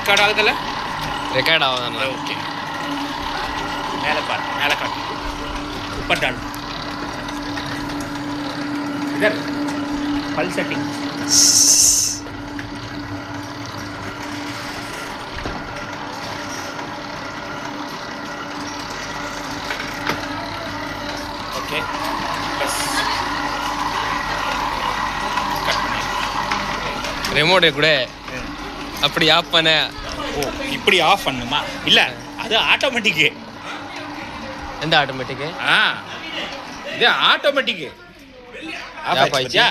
Record ஆகுதுல்ல? Record ஆகுதாண்ணா? Okay. மேலே பாரு, மேலே காட்டு. ऊपर डाल. इधर पल सेटिंग. ओके बस कट பண்ணு. ரிமோட் கூட அப்படி ஆஃப் பண்ண. ஓ இப்படி ஆஃப் பண்ணுமா? இல்ல அது ஆட்டோமேட்டிக். எந்த ஆட்டோமேட்டிக்? இது ஆட்டோமேட்டிக் ஆஃப் ஆயிடுச்சா?